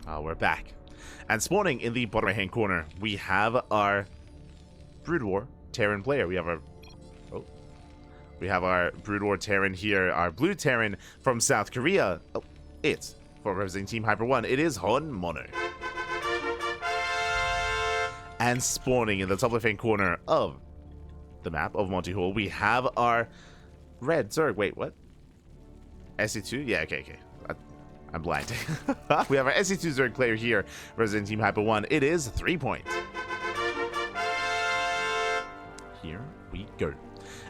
We're back. And spawning in the bottom right hand corner, we have our Brood War Terran player. We have our Brood War Terran here, our blue Terran from South Korea. Oh, it's for representing Team Hyper 1. It is HonMonO. And spawning in the top left hand corner of the map of Monty Hall, we have our red Zerg. Wait, what? SC2? Yeah, okay. I'm blind. We have our SC2 Zerg player here, representing Team Hyper 1. It is threepoint. Here we go.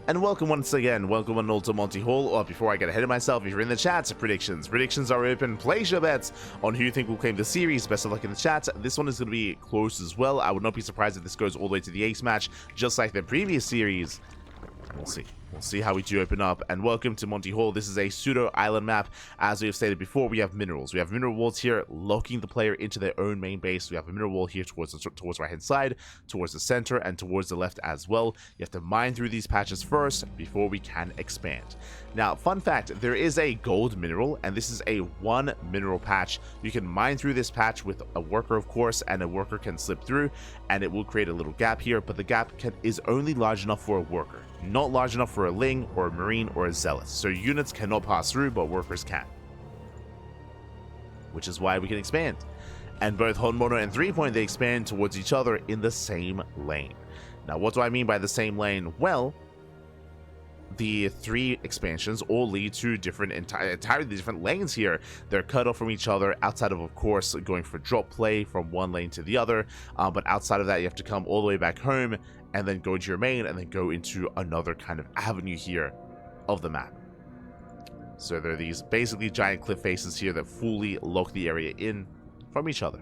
And welcome once again, welcome on all to Monty Hall. Before I get ahead of myself, if you're in the chat, predictions. Predictions are open. Place your bets on who you think will claim the series. Best of luck in the chat. This one is going to be close as well. I would not be surprised if this goes all the way to the ace match, just like the previous series. We'll see. We'll see how we do open up. And welcome to Monty Hall. This is a pseudo island map. As we have stated before, we have minerals. We have mineral walls here, locking the player into their own main base. We have a mineral wall here towards the right hand side, towards the center, and towards the left as well. You have to mine through these patches first before we can expand. Now, fun fact, there is a gold mineral, and this is a 1 mineral patch. You can mine through this patch with a worker, of course, and a worker can slip through, and it will create a little gap here, but the gap is only large enough for a worker, not large enough for a Ling or a Marine or a Zealot. So units cannot pass through, but workers can. Which is why we can expand. And both HonMonO and threepoint, they expand towards each other in the same lane. Now, what do I mean by the same lane? Well, the 3 expansions all lead to entirely different lanes here. They're cut off from each other, outside of course, going for drop play from one lane to the other. But outside of that, you have to come all the way back home and then go into your main and then go into another kind of avenue here of the map. So there are these basically giant cliff faces here that fully lock the area in from each other.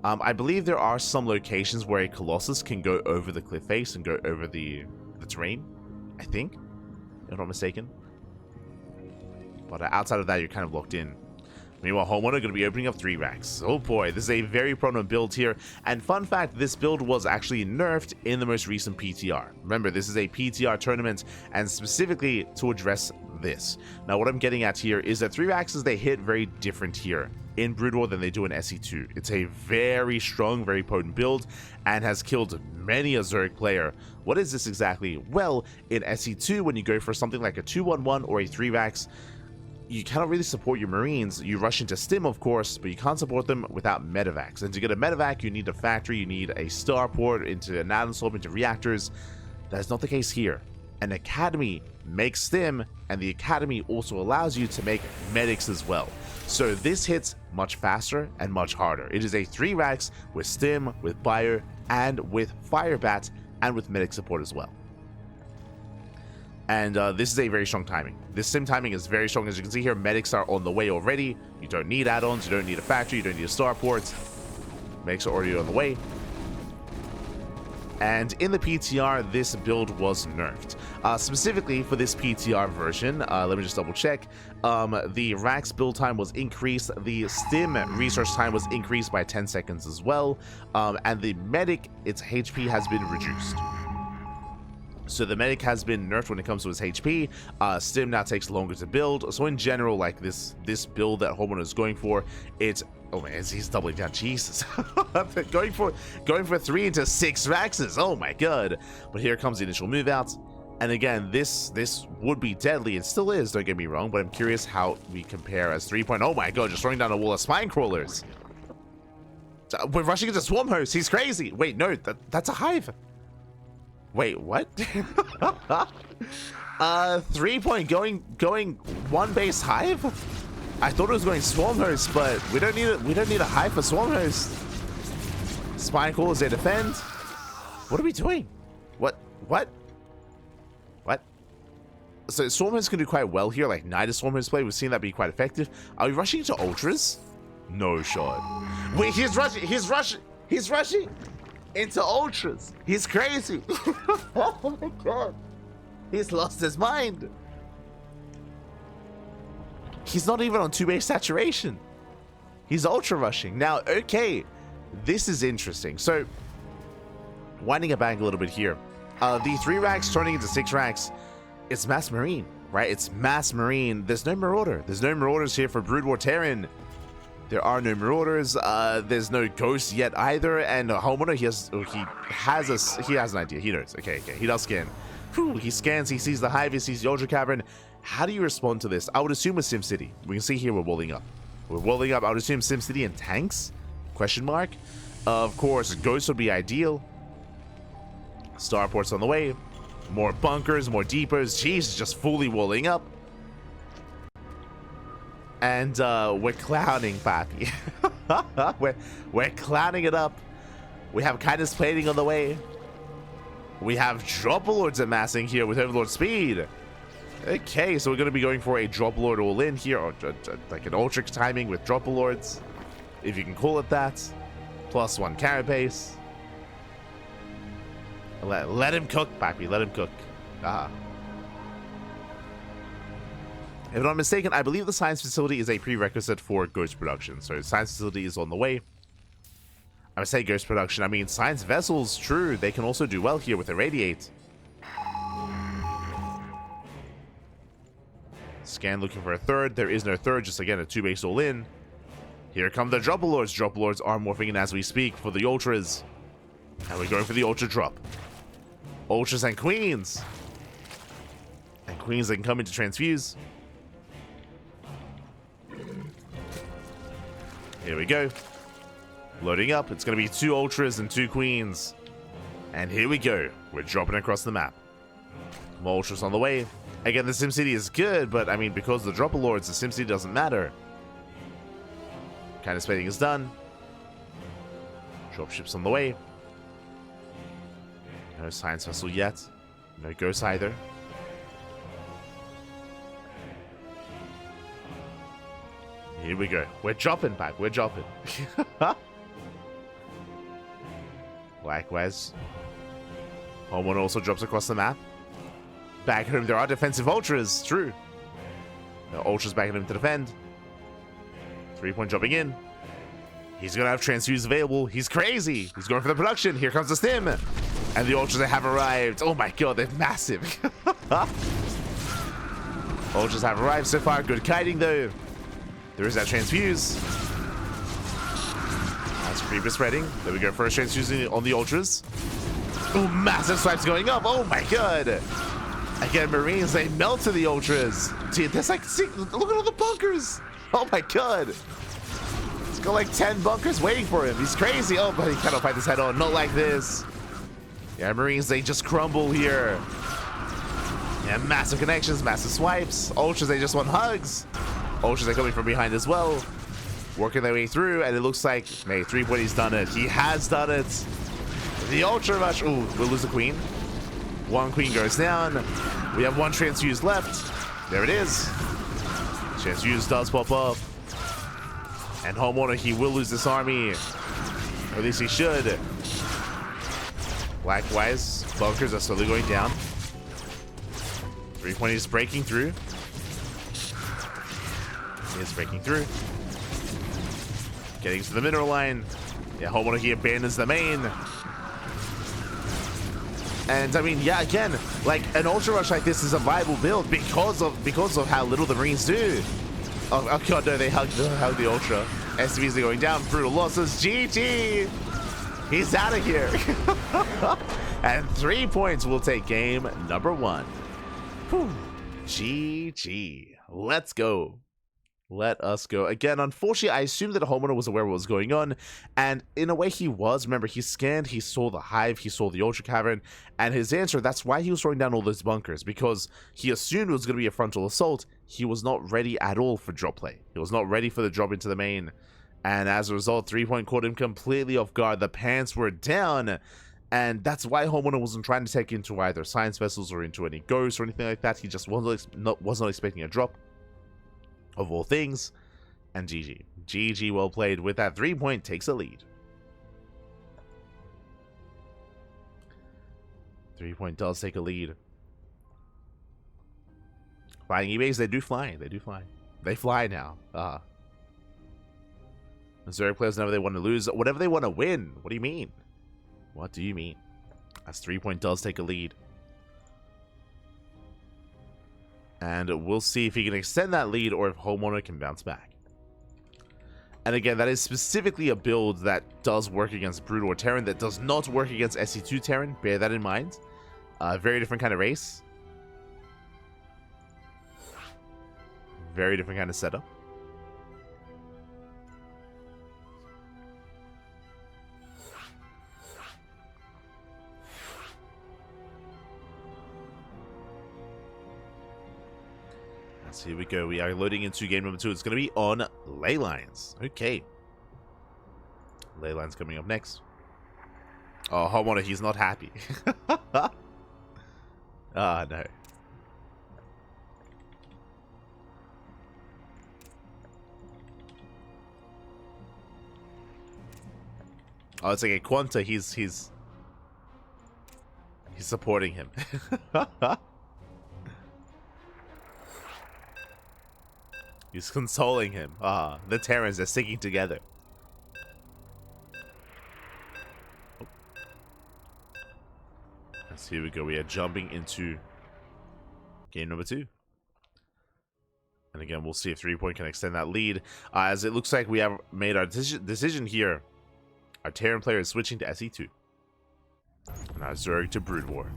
I believe there are some locations where a Colossus can go over the cliff face and go over the terrain, I think, if I'm not mistaken. But outside of that, you're kind of locked in. Meanwhile, HonMonO are going to be opening up 3 racks. Oh boy, this is a very prominent build here. And fun fact, this build was actually nerfed in the most recent PTR. Remember, this is a PTR tournament, and specifically to address this. Now, what I'm getting at here is that 3 racks, they hit very different here in Brood War than they do in SC2. It's a very strong, very potent build, and has killed many a Zerg player. What is this exactly? Well, in SC2, when you go for something like a 2-1-1 or a 3 racks, you cannot really support your Marines. You rush into Stim, of course, but you can't support them without medevacs. And to get a medevac, you need a factory, you need a starport into an atom into reactors. That is not the case here. An academy makes Stim, and the academy also allows you to make medics as well. So this hits much faster and much harder. It is a 3 racks with Stim, with Bio, and with Firebat, and with medic support as well. And this is a very strong timing. This sim timing is very strong. As you can see here, medics are on the way already. You don't need add-ons, you don't need a factory, you don't need a starport. Medics are already on the way. And in the PTR, this build was nerfed. Specifically for this PTR version, let me just double check. The racks build time was increased. The Stim research time was increased by 10 seconds as well. And the medic, its HP has been reduced. So the medic has been nerfed when it comes to his HP. Stim now takes longer to build. So in general, like this build that HonMonO is going for, it's, oh man, he's doubling down. Jesus, going for 3 into 6 racks. Oh my god! But here comes the initial move out, and again, this would be deadly. It still is. Don't get me wrong, but I'm curious how we compare as threepoint. Oh my god, just throwing down a wall of spine crawlers. We're rushing into Swarm Host. He's crazy. Wait, no, that's a hive. Wait, what? Threepoint going 1 base hive? I thought it was going Swarm Host, but we don't need a hive for Swarm Host. Spine crawlers, they defend. What are we doing? What? So Swarm Host can do quite well here, like Night Swarm Host play. We've seen that be quite effective. Are we rushing into Ultras? No shot. Wait, he's rushing into Ultras. He's crazy. Oh my god. He's lost his mind. He's not even on 2 base saturation. He's ultra rushing. Now, okay, this is interesting. So, winding it back a little bit here. The 3 racks turning into 6 racks, it's Mass Marine, right? It's mass marine. There's no marauder. There's no marauders here for Brood War Terran. There are no marauders. There's no ghosts yet either. And HonMonO, he has an idea. He knows. Okay. He does scan. Whew, he scans. He sees the hive. He sees the Ultra Cavern. How do you respond to this? I would assume with SimCity. We can see here we're walling up. We're walling up. I would assume SimCity and tanks? Question mark. Of course, ghosts would be ideal. Starports on the way. More bunkers, more depots. Jeez, just fully walling up. And we're clowning, Pappy. we're clowning it up. We have kindness plating on the way. We have Dropalords amassing here with Overlord speed. Okay, so we're going to be going for a Dropalord all in here, or like an Ultrix timing with Dropalords, if you can call it that. +1 carapace. Let him cook, Pappy. Let him cook. Ah. If I'm not mistaken, I believe the science facility is a prerequisite for ghost production. So science facility is on the way. I would say ghost production. I mean, science vessels, true. They can also do well here with Irradiate. Scan looking for a third. There is no third. Just again, a 2-base all in. Here come the Dropalords. Dropalords are morphing in as we speak for the Ultras. And we're going for the Ultra drop. Ultras and Queens. And Queens that can come in to transfuse. Here we go. Loading up. It's going to be 2 Ultras and 2 Queens. And here we go. We're dropping across the map. More Ultras on the way. Again, the SimCity is good, but I mean, because of the Dropalords, the SimCity doesn't matter. Kind of spading is done. Dropships on the way. No science vessel yet. No ghosts either. Here we go. We're dropping back. We're dropping. Likewise. HonMonO also drops across the map. Back home, there are defensive Ultras. True. No Ultras backing him to defend. 3-point jumping in. He's going to have transfuse available. He's crazy. He's going for the production. Here comes the stim. And the Ultras that have arrived. Oh my god, they're massive. Ultras have arrived so far. Good kiting though. There is that transfuse. That's creeper spreading. There we go. First transfuse on the Ultras. Oh, massive swipes going up. Oh my god. Again, Marines, they melt to the Ultras. Dude, there's like, see, look at all the bunkers. Oh my god. He's got like 10 bunkers waiting for him. He's crazy. Oh, but he cannot fight this head on. Not like this. Yeah, Marines, they just crumble here. Yeah, massive connections, massive swipes. Ultras, they just want hugs. Ultras are coming from behind as well. Working their way through, and it looks like, hey, 3-point, he's done it. He has done it. The Ultra Rush. Ooh, we'll lose the Queen. 1 Queen goes down. We have 1 transfuse left. There it is. Transfuse does pop up. And HonMonO, he will lose this army. Or at least he should. Likewise, bunkers are slowly going down. 3-point is breaking through. He is breaking through. Getting to the mineral line. Yeah, HonMonO, he abandons the main. And I mean, yeah, again, like an Ultra Rush like this is a viable build because of how little the Marines do. Oh god, no, they hug the Ultra. SCVs are going down, brutal losses. GG! He's out of here. And 3 points will take game number 1. Whew. GG. Let's go. Let us go. Again, unfortunately, I assumed that HonMonO was aware of what was going on, and in a way he was. Remember, he scanned, he saw the hive, he saw the Ultra Cavern, and his answer, that's why he was throwing down all those bunkers, because he assumed it was going to be a frontal assault. He was not ready at all for drop play. He was not ready for the drop into the main, and as a result, 3-point caught him completely off guard. The pants were down, and that's why HonMonO wasn't trying to take into either science vessels or into any ghosts or anything like that. He just was not expecting a drop. Of all things, and GG. GG, well played. With that, 3-point takes a lead. 3-point does take a lead. Flying eBays, they do fly. They do fly. They fly now. Missouri players, whenever they want to lose, whatever they want to win. What do you mean? What do you mean? As 3-point does take a lead. And we'll see if he can extend that lead or if HonMonO can bounce back. And again, that is specifically a build that does work against Brood or Terran, that does not work against SC2 Terran. Bear that in mind. Very different kind of race. Very different kind of setup. So here we go. We are loading into game number 2. It's going to be on ley lines. Okay. Ley lines coming up next. Oh, HonMonO, he's not happy. Ah, no. Oh, it's like a Quanta. He's supporting him. He's consoling him. Ah, the Terrans are sticking together. So here we go. We are jumping into game number 2. And again, we'll see if 3-point can extend that lead. As it looks like we have made our decision here. Our Terran player is switching to SE2. And our Zerg to Brood War.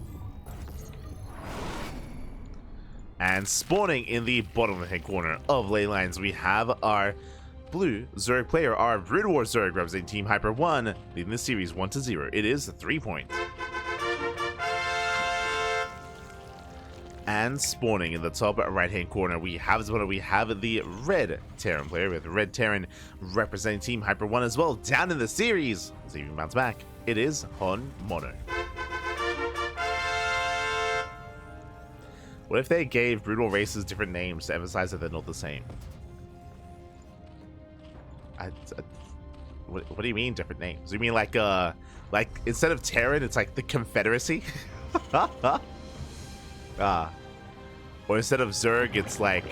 And spawning in the bottom left-hand corner of ley lines, we have our blue Zerg player, our Brood War Zerg, representing Team Hyper 1, leading the series 1-0. It is 3-point. And spawning in the top right-hand corner, we have the red Terran player, with red Terran representing Team Hyper 1 as well, down in the series. Let's see if we can bounce back. It is HonMonO. What if they gave brutal races different names to emphasize that they're not the same? What do you mean different names? You mean like instead of Terran, it's like the Confederacy? Or instead of Zerg, it's like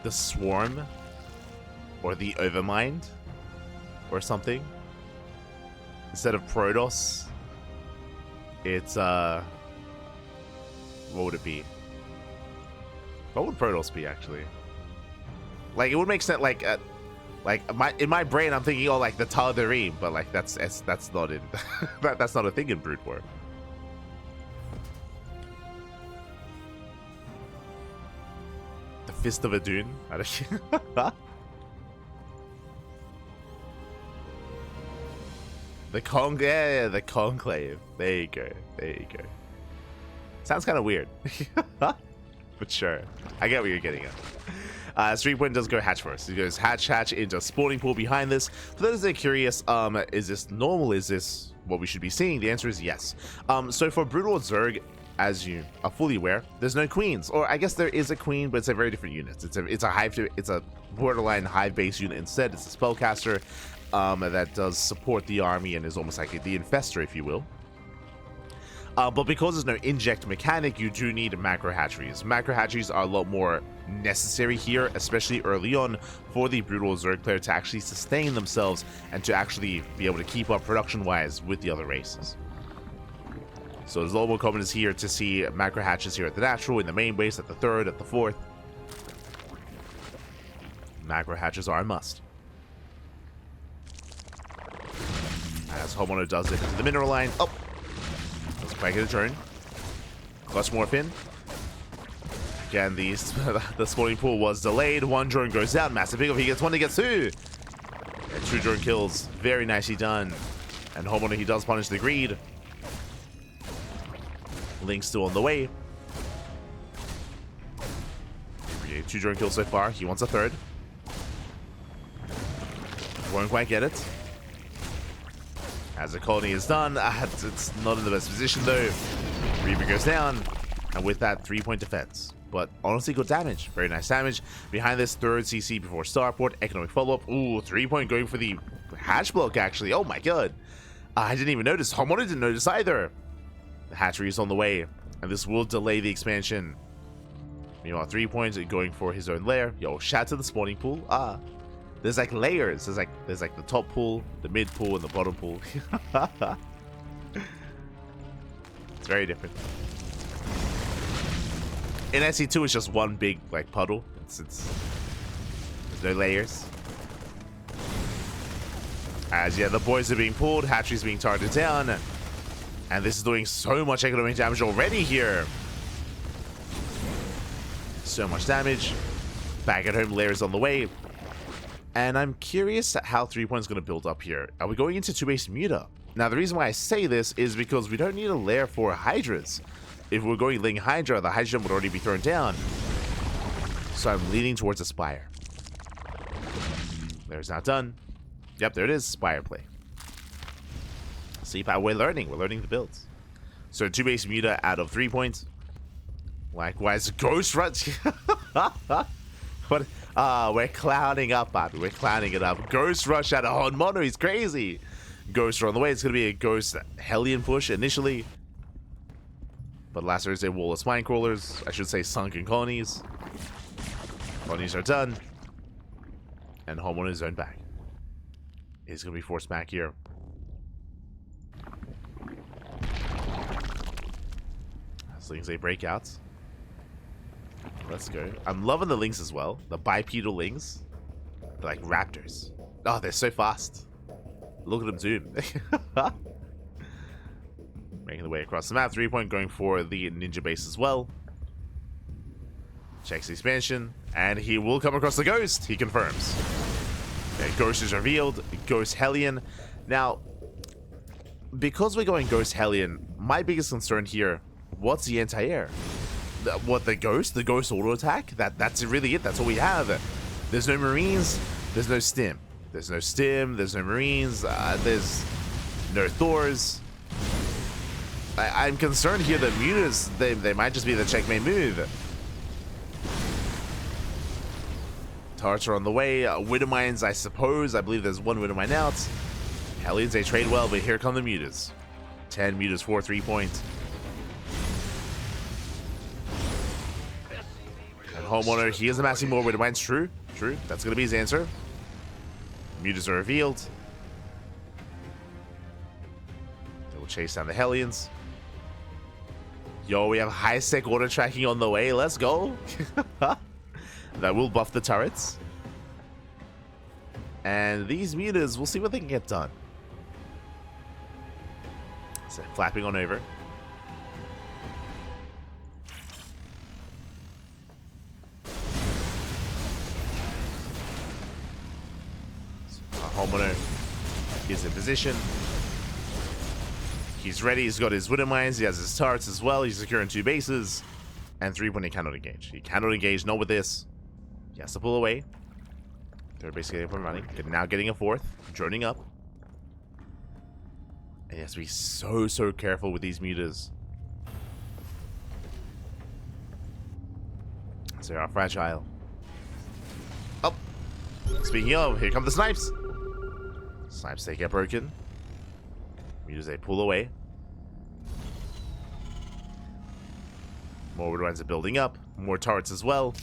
the Swarm or the Overmind or something. Instead of Protoss, it's what would it be? What would Protoss be actually? Like, it would make sense. Like in my brain, I'm thinking, oh, like the Tal'Darim, but like that's not in that's not a thing in Brood War. The Fist of Adun. The the Conclave. There you go. There you go. Sounds kind of weird. But sure. I get what you're getting at. 3-point does go hatch first. It goes hatch into spawning pool behind this. For those that are curious, is this normal? Is this what we should be seeing? The answer is yes. So for Brutal Zerg, as you are fully aware, there's no queens. Or I guess there is a queen, but it's a very different unit. It's a borderline hive base unit instead. It's a spellcaster that does support the army and is almost like the infestor, if you will. But because there's no inject mechanic, you do need macro hatcheries. Macro hatcheries are a lot more necessary here, especially early on, for the Brutal Zerg player to actually sustain themselves and to actually be able to keep up production-wise with the other races. So there's a lot more common here to see macro hatches here at the natural, in the main base, at the 3rd, at the 4th. Macro hatches are a must. As HonMonO does it into the mineral line. Oh! Let's back at a turn. Clutch morph in. Again, the spawning pool was delayed. One drone goes down. Massive pickup. He gets one, he gets two. And 2 drone kills. Very nicely done. And HonMonO, he does punish the greed. Link's still on the way. 2 drone kills so far. He wants a 3rd. Won't quite get it. As the colony is done, it's not in the best position though. Reaver goes down, and with that 3-point defense. But honestly, good damage. Very nice damage. Behind this, 3rd CC before starport. Economic follow-up. Ooh, 3-point going for the hatch block actually. Oh my god. I didn't even notice. HonMonO didn't notice either. The hatchery is on the way, and this will delay the expansion. Meanwhile, 3-points going for his own lair. Yo, shout to the spawning pool. There's like layers. There's like the top pool, the mid pool, and the bottom pool. It's very different. In SC2, it's just one big like puddle. There's no layers. As yeah, the boys are being pulled, Hatchery's being targeted down, and this is doing so much economic damage already here. So much damage. Back at home, layers on the way. And I'm curious how 3-point is going to build up here. Are we going into 2-base Muta? Now, the reason why I say this is because we don't need a lair for Hydras. If we're going Ling Hydra, the Hydra would already be thrown down. So I'm leaning towards a Spire. There's not done. Yep, there it is. Spire play. See, we're learning. We're learning the builds. So 2-base Muta out of 3-point. Likewise, Ghost Rush. What? We're clowning up, Bobby. We're clowning it up. Ghost Rush out of HonMonO. He's crazy. Ghost on the way. It's going to be a Ghost Hellion push initially. But last Thursday, Wall of Spine Crawlers. I should say Sunken Colonies. Colonies are done. And HonMonO is zoned back. He's going to be forced back here. Slings a breakouts. Let's go. I'm loving the Lings as well. The bipedal Lings. They're like raptors. Oh, they're so fast. Look at them zoom. Making the way across the map. 3-point going for the ninja base as well. Checks the expansion. And he will come across the Ghost. He confirms. Okay, Ghost is revealed. Ghost Hellion. Now, because we're going Ghost Hellion, my biggest concern here, what's the anti-air? What, the Ghost? The Ghost auto attack? That's really it. That's all we have. There's no Marines. There's no Stim. There's no Stim. There's no Marines. There's no Thors. I'm concerned here that Mutas, they might just be the checkmate move. Turrets are on the way. Widowmines, I suppose. I believe there's one Widowmine out. Hellions, they trade well, but here come the Mutas. 10 Mutas for 3-point. And HonMonO, he is amassing more Widowmines. True. True. That's going to be his answer. Mutas are revealed. They will chase down the Hellions. Yo, we have high-sec auto tracking on the way. Let's go. That will buff the turrets. And these Mutas, we'll see what they can get done. So, flapping on over. HonMonO is in position. He's ready. He's got his Widowmines. He has his turrets as well. He's securing 2 bases. And 3-point, he cannot engage. He cannot engage. Not with this. He has to pull away. They're basically up and running. Now getting a 4th. Droning up. And he has to be so careful with these Mutas. So they are fragile. Oh! Speaking of, here come the snipes! Snipes, they get broken. Mutas, they pull away. More Widowmines are building up. More turrets as well.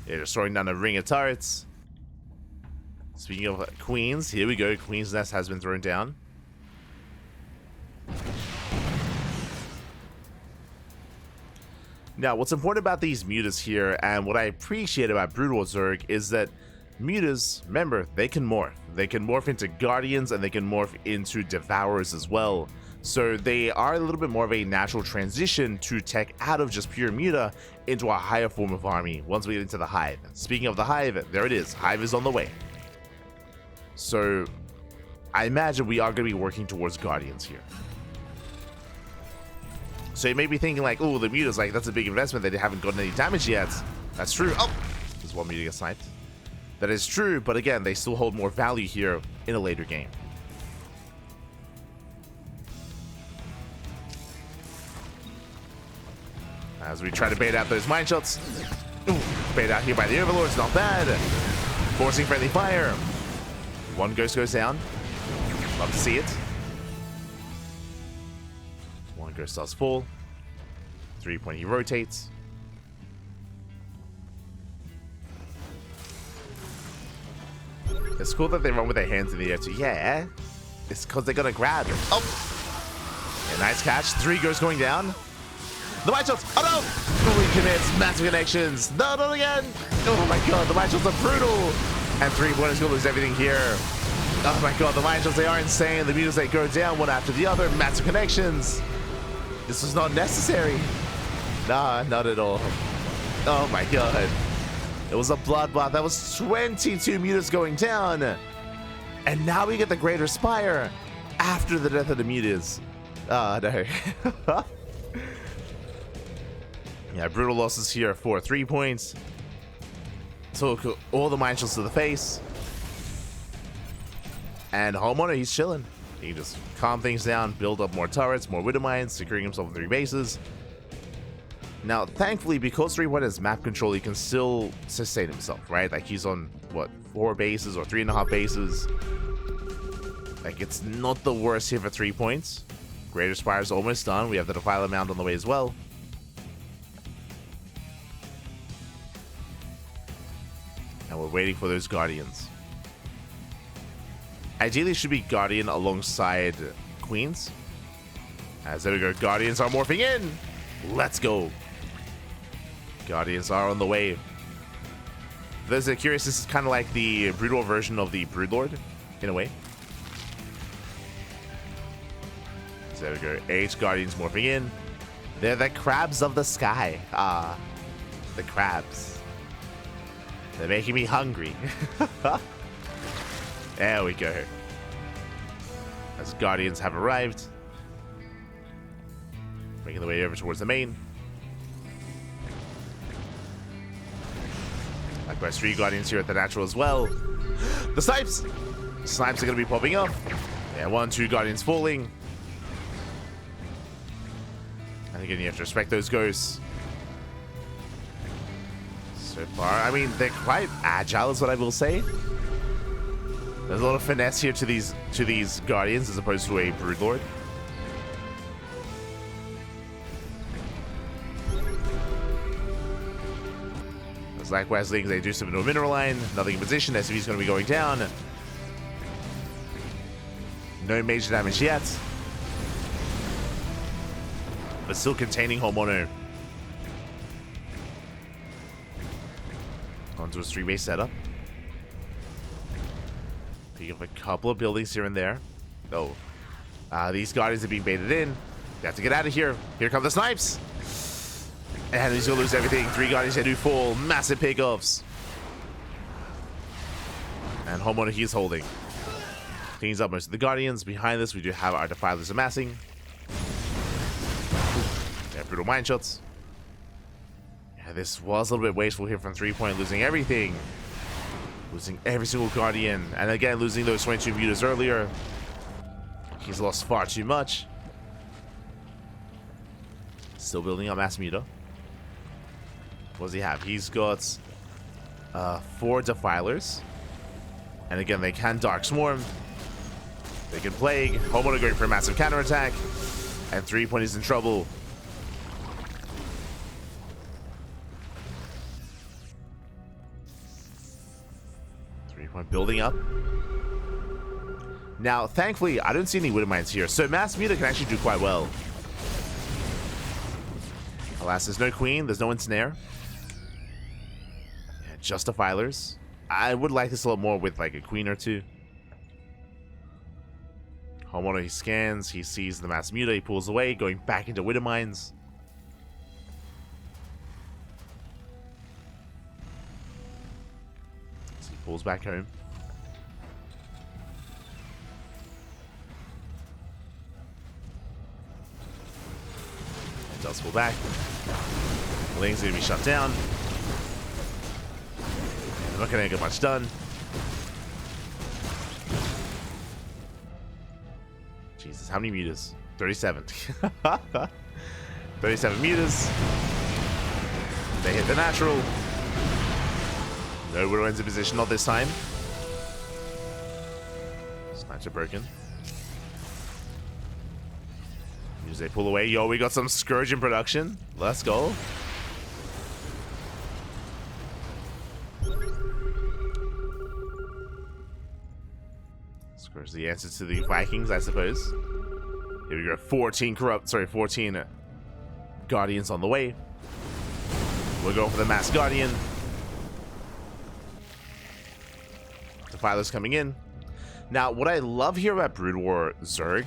They're destroying down a ring of turrets. Speaking of Queens, here we go. Queen's Nest has been thrown down. Now, what's important about these Mutas here, and what I appreciate about Brutal Zerg, is that Mutas, remember, they can morph. They can morph into Guardians, and they can morph into Devourers as well. So they are a little bit more of a natural transition to tech out of just pure Muta into a higher form of army once we get into the Hive. Speaking of the Hive, there it is. Hive is on the way. So I imagine we are going to be working towards Guardians here. So you may be thinking like, oh, the Muta's like, that's a big investment. They haven't gotten any damage yet. That's true. Oh, there's one Muta gets sniped. That is true, but again, they still hold more value here in a later game. As we try to bait out those mine shots. Ooh, bait out here by the Overlords, not bad. Forcing friendly fire. One Ghost goes down. Love to see it. One Ghost does fall. 3-point, he rotates. It's cool that they run with their hands in the air too. Yeah, it's because they're gonna grab it. Oh, yeah, nice catch. 3 Ghosts going down. The white shots. Oh no! Oh, commits, massive connections. No, not again. Oh my god, the Mind Shots are brutal. And threepoint is going to lose everything here. Oh my god, the Mind Shots, they are insane. The meters, they go down one after the other. Massive connections. This was not necessary. Nah, not at all. Oh my god. It was a bloodbath. That was 22 meters going down. And now we get the Greater Spire after the death of the mutas. Ah, no. Yeah, brutal losses here for 3 points. Took all the Mind Shots to the face. And HonMonO, he's chilling. He can just calm things down, build up more turrets, more Widow Mines, securing himself in 3 bases. Now, thankfully, because threepoint has map control, he can still sustain himself, right? Like, he's on, what, 4 bases or 3.5 bases. Like, it's not the worst here for 3 points. Greater Spire's almost done. We have the Defiler Mound on the way as well. And we're waiting for those Guardians. Ideally, it should be Guardian alongside Queens. As there we go, Guardians are morphing in. Let's go. Guardians are on the way. For those that are curious, this is kind of like the brutal version of the Broodlord, in a way. So there we go, 8 Guardians morphing in. They're the crabs of the sky. Ah, the crabs. They're making me hungry. There we go. As Guardians have arrived. Making their way over towards the main. Likewise, 3 Guardians here at the natural as well. The snipes! Snipes are going to be popping up. Yeah, 1, 2 Guardians falling. And again, you have to respect those ghosts. So far, I mean, they're quite agile is what I will say. There's a lot of finesse here to these Guardians as opposed to a Broodlord. As likewise, Lings, they do some into a mineral line. Nothing in position. SCV's going to be going down. No major damage yet. But still containing HonMonO. Onto a 3-base setup. Picking up a couple of buildings here and there. Oh. These Guardians are being baited in. They have to get out of here. Here come the snipes. And he's gonna lose everything. 3 Guardians, they do fall. Massive pickoffs. And HonMonO, he's holding. Cleans up most of the Guardians. Behind this, we do have our Defilers amassing. Yeah, brutal Mind Shots. Yeah, this was a little bit wasteful here from threepoint, losing everything. Losing every single Guardian. And again, losing those 22 mutas earlier. He's lost far too much. Still building up mass muta. What does he have? He's got 4 Defilers. And again, they can Dark Swarm. They can Plague. HonMonO going for a massive counterattack. And threepoint is in trouble. Threepoint building up. Now, thankfully, I don't see any Widow Mines here. So mass muta can actually do quite well. Alas, there's no Queen. There's no Ensnare. Yeah, just Defilers. I would like this a lot more with like a Queen or 2. HonMonO, he scans, he sees the mass muta, he pulls away, going back into Widow Mines. So he pulls back home. It does pull back. Ling's gonna be shut down. I'm not gonna get much done. Jesus, how many mutas? 37. 37 mutas. They hit the natural. No Widow ends in position, not this time. Snipes are broken. As they pull away. Yo, we got some Scourge in production. Let's go. Scourge the answer to the Vikings, I suppose. Here we go. 14 Guardians on the way. We're going for the Masked Guardian. Defiler's coming in. Now, what I love here about Brood War Zerg,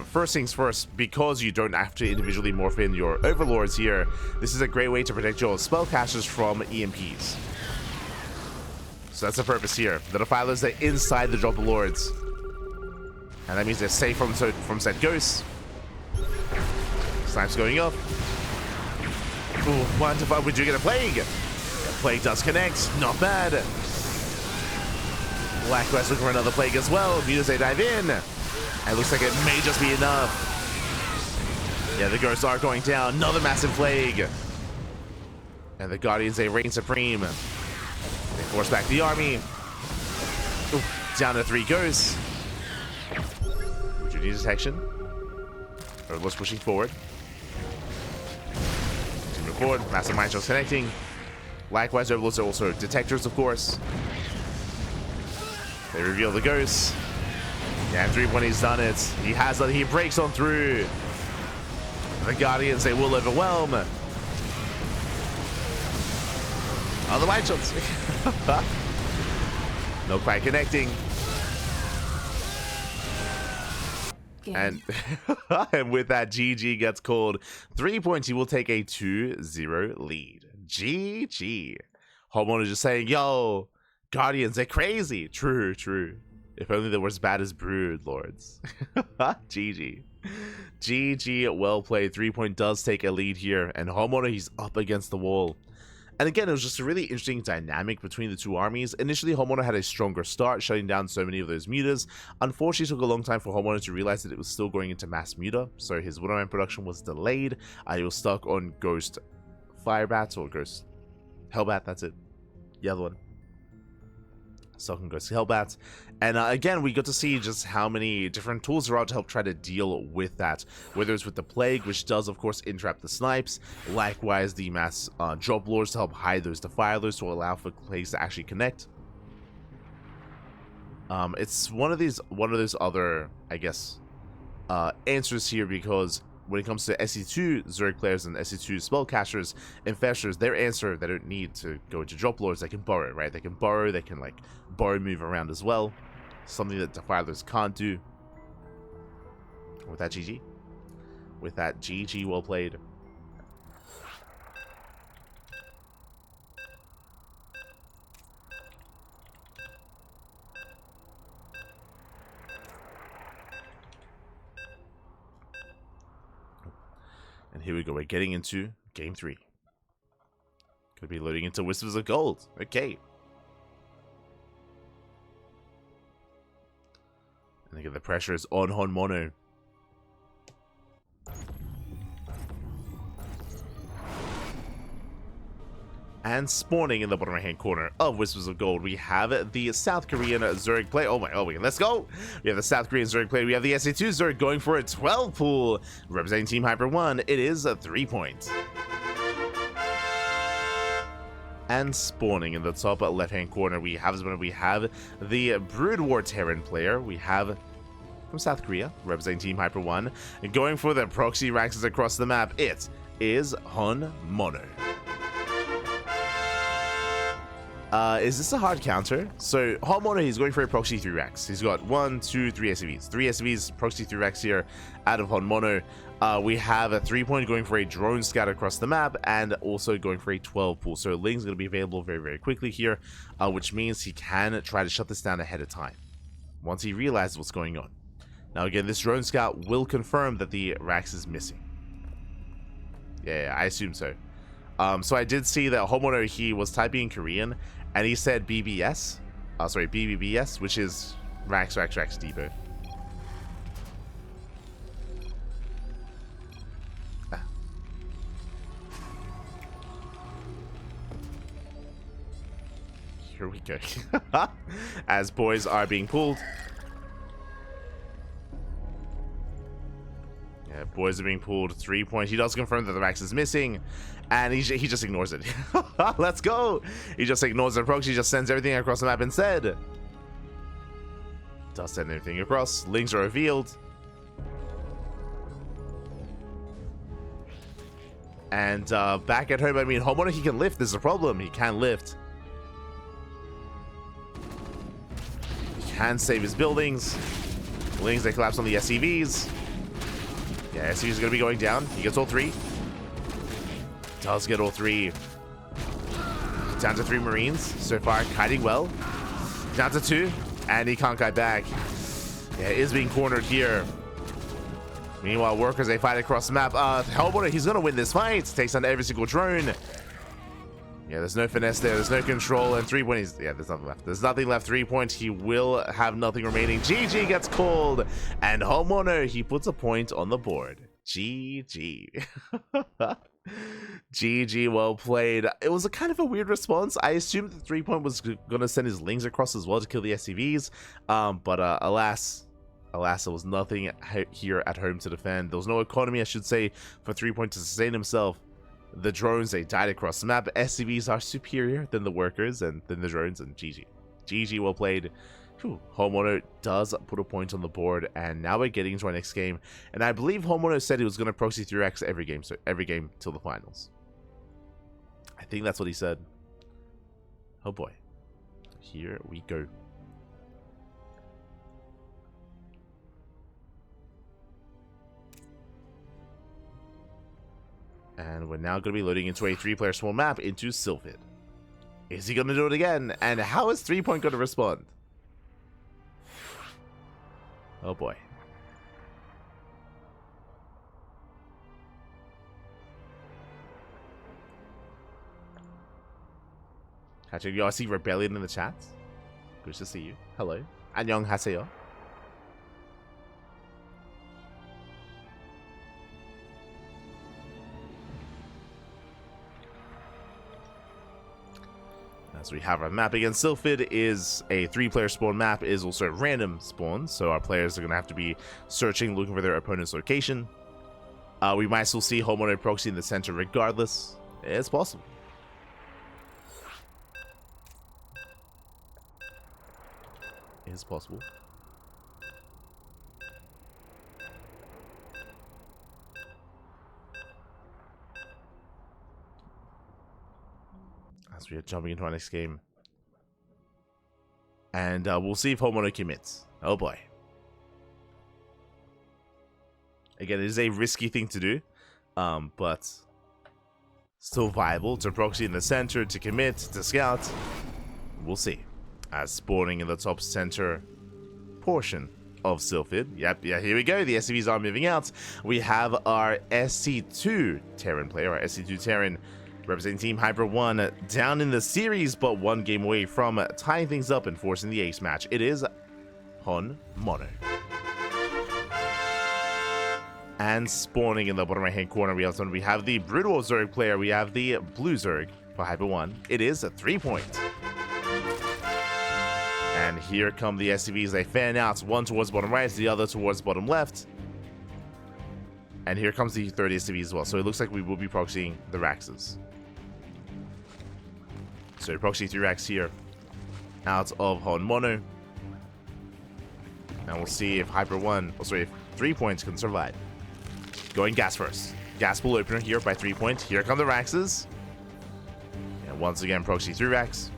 first things first, because you don't have to individually morph in your Overlords here, this is a great way to protect your spellcasters from EMPs. So that's the purpose here. The Defilers are inside the Dropper Lords. And that means they're safe from said ghosts. Snipes going up. Ooh, 1 to 5, we do get a Plague. The Plague does connect, not bad. Blackquest looking for another Plague as well. Mutas, they dive in. And it looks like it may just be enough. Yeah, the ghosts are going down. Another massive Plague. And the Guardians, they reign supreme. They force back the army. Ooh, down to 3 ghosts. Duty detection. Overlord's pushing forward. Continue forward. Massive Mind Shells connecting. Likewise, Overlords are also detectors, of course. They reveal the ghosts. Yeah, 3-point, he's done it. He has it. He breaks on through. The Guardians, they will overwhelm. Oh, the Mind Shells. No quite connecting. And, and with that, GG gets called. 3 points, he will take a 2-0 lead. GG. HonMonO just saying, yo, Guardians, they're crazy. True, true. If only they were as bad as Brood Lords. GG. GG, well played. 3 point does take a lead here. And HonMonO, he's up against the wall. And again, it was just a really interesting dynamic between the two armies. Initially, HonMonO had a stronger start, shutting down so many of those mutas. Unfortunately, it took a long time for HonMonO to realize that it was still going into mass muta, so his Wonderman production was delayed. He was stuck on Ghost Firebat, or Ghost Hellbat, that's it. The other one. Stuck on Ghost Hellbat. And again, we got to see just how many different tools there are to help try to deal with that. Whether it's with the Plague, which does, of course, entrap the snipes. Likewise, the mass drop lords to help hide those defilers to allow for Plagues to actually connect. It's one of those other, I guess, answers here, because when it comes to SE2 Zerg players and SE2 spellcasters, Infestors, their answer, they don't need to go into drop lords. They can burrow, right? They can burrow, they can like burrow move around as well. Something that Defilers can't do. With that, GG. With that, GG, well played. And here we go, we're getting into game 3. Could be loading into Whispers of Gold. Okay. And again, the pressure is on HonMonO. And spawning in the bottom right hand corner of Whispers of Gold, we have the South Korean Zerg play. Oh my, let's go. We have the South Korean Zerg play. We have the SE2 Zerg going for a 12 pool. Representing Team Hyper 1, it is a 3 point. And spawning in the top left hand corner, we have the Brood War Terran player. We have from South Korea, representing Team Hyper 1, and going for the proxy ranks across the map, it is HonMonO. Is this a hard counter? So HonMonO, he's going for a proxy 3 racks. He's got 1, 2, 3 SCVs. 3 SCVs, proxy 3 racks here out of HonMonO. We have a 3 point going for a drone scout across the map, and also going for a 12 pool. So Ling's going to be available very, very quickly here, which means he can try to shut this down ahead of time once he realizes what's going on. Now again, this drone scout will confirm that the Rax is missing. Yeah, I assume so. So I did see that HonMonO, he was typing in Korean, and he said BBS. Sorry, BBBS, which is Rax Depot. Here we go. As boys are being pulled. Yeah, boys are being pulled. 3 points. He does confirm that the Rax is missing, and he just ignores it. Let's go. He just ignores the proxy. He just sends everything across the map instead. Does send everything across. Links are revealed. And back at home, I mean, HonMonO, he can lift. There's a problem. He can lift. He can save his buildings. Buildings, they collapse on the SCVs. Yeah, SCVs is going to be going down. He gets all 3. Does get all 3. Down to 3 Marines. So far, kiting well. Down to 2. And he can't kite back. Yeah, is being cornered here. Meanwhile, workers, they fight across the map. HonMonO, he's going to win this fight. Takes on every single drone. Yeah, there's no finesse there. There's no control. And 3-point, yeah, there's nothing left. There's nothing left. 3-point, he will have nothing remaining. GG gets called. And HonMonO, he puts a point on the board. GG. GG, well played. It was a kind of a weird response. I assumed the 3-point was going to send his Lings across as well to kill the SCVs. But alas, there was nothing here at home to defend. There was no economy, I should say, for 3-point to sustain himself. The drones, they died across the map. SCVs are superior than the workers and than the drones, and GG. GG, well played. HonMonO does put a point on the board, and now we're getting into our next game. And I believe HonMonO said he was going to proxy 3x every game, so every game till the finals. I think that's what he said. Oh boy. Here we go. And we're now going to be loading into a 3-player small map into ZvT. Is he going to do it again? And how is 3-point going to respond? Oh boy. Hatching, you all see Rebellion in the chat? Good to see you. Hello. 안녕하세요. As we have our map against ZvT is a 3-player spawn map, is also random spawn, so our players are going to have to be searching, looking for their opponent's location. We might still see HonMonO proxy in the center regardless. It's possible. It's possible. As we are jumping into our next game. And we'll see if HonMonO commits. Oh boy. Again, it is a risky thing to do. But still viable to proxy in the center, to commit, to scout. We'll see. As spawning in the top center portion of ZvT. Yep, yeah, here we go. The SCVs are moving out. We have our SC2 Terran player, our SC2 Terran representing Team Hydra 1 down in the series, but 1 game away from tying things up and forcing the ace match. It is HonMonO. And spawning in the bottom right hand corner, we have the Brutal Zerg player. We have the Blue Zerg for Hydra 1. It is a 3-point. And here come the SCVs. They fan out, one towards bottom right, the other towards bottom left. And here comes the third SCV as well. So it looks like we will be proxying the Raxes. So proxy 3 Rax here out of HonMonO. And we'll see if Hyper 1, oh sorry, if 3-points can survive. Going gas first. Gas pool opener here by 3-point. Here come the Raxes. And once again, proxy 3 Rax.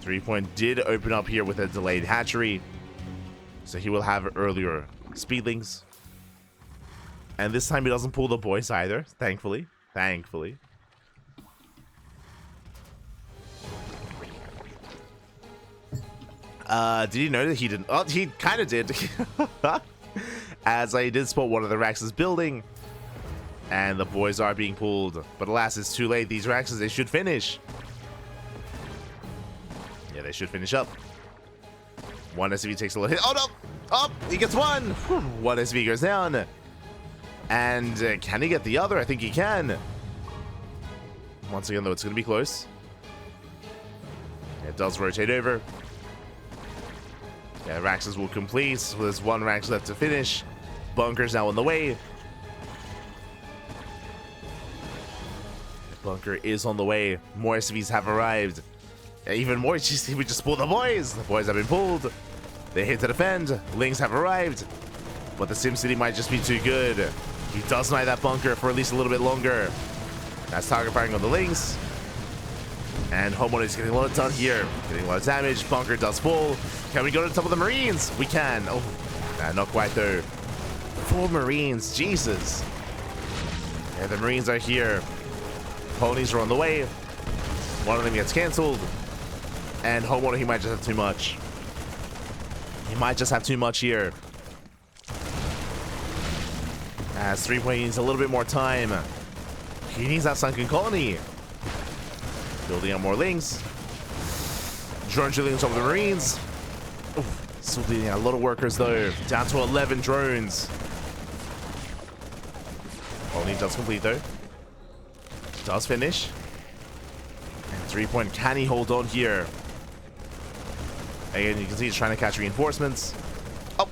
3-point did open up here with a delayed hatchery. So he will have earlier speedlings. And this time he doesn't pull the boys either, thankfully. Thankfully. Did you know that he didn't? Oh, he kind of did. As I did spot one of the Raxes building. And the boys are being pulled. But alas, it's too late. These Raxes, they should finish. Yeah, they should finish up. One SCV takes a little hit. Oh, no! Oh, he gets one! One SCV goes down. And can he get the other? I think he can. Once again, though, it's going to be close. It does rotate over. Yeah, Raxes will complete. So there's one Rax left to finish. Bunker's now on the way. Bunker is on the way. More SCVs have arrived. Even more, we just pull the boys. The boys have been pulled. They're here to defend. Lings have arrived. But the SimCity might just be too good. He does knight that bunker for at least a little bit longer. That's target firing on the links. And HonMonO is getting a lot done here. Getting a lot of damage. Bunker does fall. Can we go to the top of the Marines? We can. Oh, nah, not quite though. 4 Marines. Jesus. Yeah, the Marines are here. Ponies are on the way. One of them gets cancelled. And HonMonO, he might just have too much. He might just have too much here. As threepoint needs a little bit more time. He needs that sunken colony. Building up more links. Drone shooting on top of the Marines. Oof, still leading out a lot of workers though. Down to 11 drones. Colony does complete though. Does finish. And threepoint, can he hold on here? Again, you can see he's trying to catch reinforcements. Oh!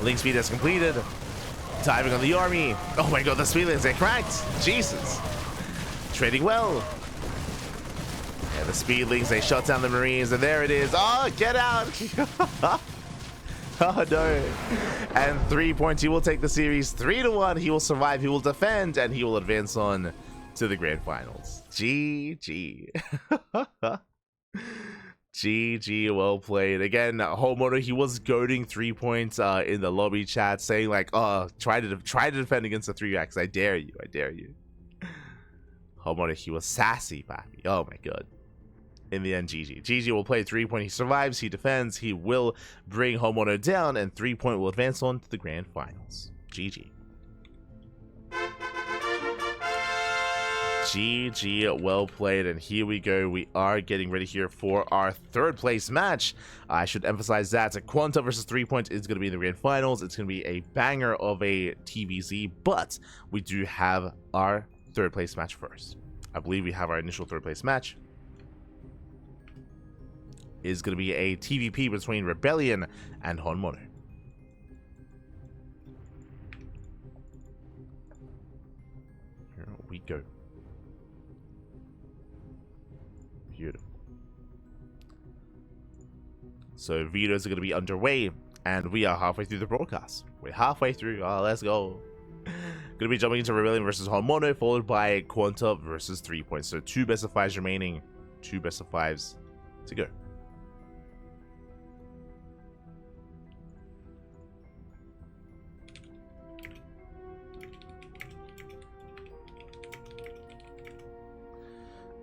Link speed has completed. Diving on the army. Oh my god, the speed links, they cracked. Jesus. Trading well. Yeah, the speed links, they shut down the Marines, and there it is. Oh, get out. Oh no. And threepoint, he will take the series 3-1. He will survive, he will defend, and he will advance on to the grand finals. GG. GG, well played. Again, HonMonO, he was goading threepoint in the lobby chat, saying like, "Oh, try to defend against the 3x. I dare you. I dare you." HonMonO, he was sassy, papi. Oh my god. In the end, GG. GG will play threepoint. He survives. He defends. He will bring HonMonO down, and threepoint will advance on to the grand finals. GG. GG, well played, and here we go. We are getting ready here for our 3rd place match. I should emphasize that Quanta versus threepoint is going to be in the grand finals. It's going to be a banger of a TVZ, but we do have our 3rd place match first. I believe we have our initial 3rd place match. Is going to be a TVP between Rebellion and HonMonO. Here we go. Beautiful. So videos are going to be underway, and we are halfway through the broadcast. We're halfway through. Oh, let's go. Going to be jumping into Rebellion versus HonMonO, followed by Quanta versus threepoint. So 2 best of 5s remaining. 2 best of 5s to go.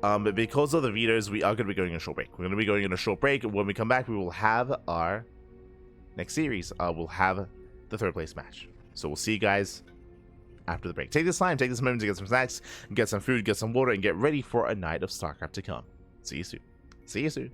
But because of the videos, we are going to be going on a short break. We're going to be going on a short break. When we come back, we will have our next series. We'll have the 3rd place match. So we'll see you guys after the break. Take this time, take this moment to get some snacks, get some food, get some water, and get ready for a night of StarCraft to come. See you soon. See you soon.